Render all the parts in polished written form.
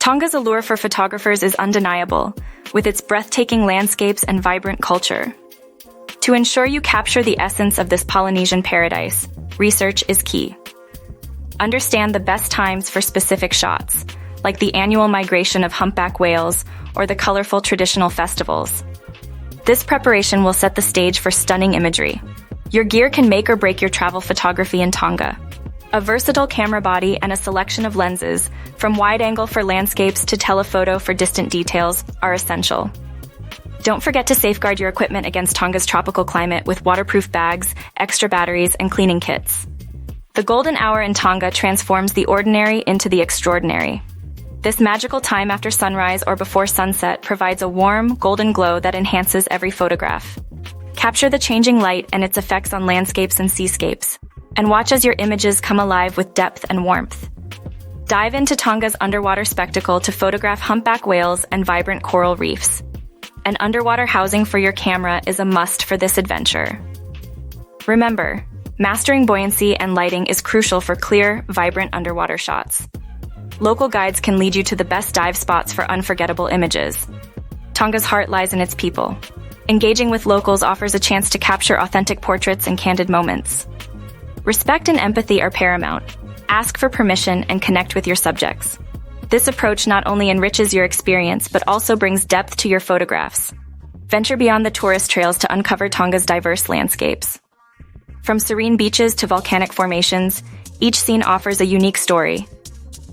Tonga's allure for photographers is undeniable, with its breathtaking landscapes and vibrant culture. To ensure you capture the essence of this Polynesian paradise, research is key. Understand the best times for specific shots, like the annual migration of humpback whales or the colorful traditional festivals. This preparation will set the stage for stunning imagery. Your gear can make or break your travel photography in Tonga. A versatile camera body and a selection of lenses, from wide-angle for landscapes to telephoto for distant details, are essential. Don't forget to safeguard your equipment against Tonga's tropical climate with waterproof bags, extra batteries, and cleaning kits. The golden hour in Tonga transforms the ordinary into the extraordinary. This magical time after sunrise or before sunset provides a warm, golden glow that enhances every photograph. Capture the changing light and its effects on landscapes and seascapes, and watch as your images come alive with depth and warmth. Dive into Tonga's underwater spectacle to photograph humpback whales and vibrant coral reefs. An underwater housing for your camera is a must for this adventure. Remember, mastering buoyancy and lighting is crucial for clear, vibrant underwater shots. Local guides can lead you to the best dive spots for unforgettable images. Tonga's heart lies in its people. Engaging with locals offers a chance to capture authentic portraits and candid moments. Respect and empathy are paramount. Ask for permission and connect with your subjects. This approach not only enriches your experience but also brings depth to your photographs. Venture beyond the tourist trails to uncover Tonga's diverse landscapes. From serene beaches to volcanic formations, each scene offers a unique story.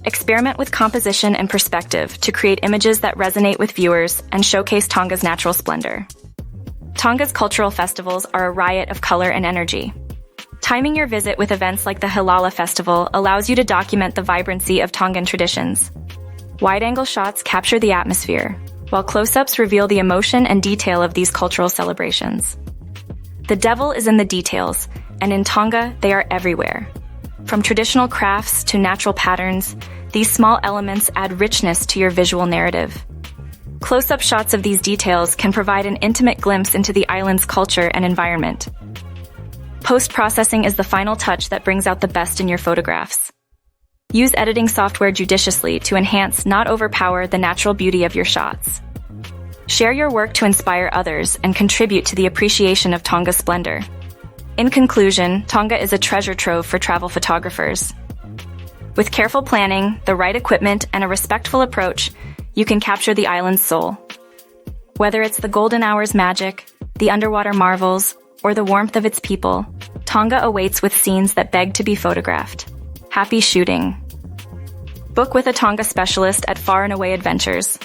Experiment with composition and perspective to create images that resonate with viewers and showcase Tonga's natural splendor. Tonga's cultural festivals are a riot of color and energy. Timing your visit with events like the Hilala Festival allows you to document the vibrancy of Tongan traditions. Wide-angle shots capture the atmosphere, while close-ups reveal the emotion and detail of these cultural celebrations. The devil is in the details, and in Tonga, they are everywhere. From traditional crafts to natural patterns, these small elements add richness to your visual narrative. Close-up shots of these details can provide an intimate glimpse into the island's culture and environment. Post-processing is the final touch that brings out the best in your photographs. Use editing software judiciously to enhance, not overpower, the natural beauty of your shots. Share your work to inspire others and contribute to the appreciation of Tonga's splendor. In conclusion, Tonga is a treasure trove for travel photographers. With careful planning, the right equipment, and a respectful approach, you can capture the island's soul. Whether it's the golden hour's magic, the underwater marvels, or the warmth of its people, Tonga awaits with scenes that beg to be photographed. Happy shooting! Book with a Tonga specialist at Far and Away Adventures.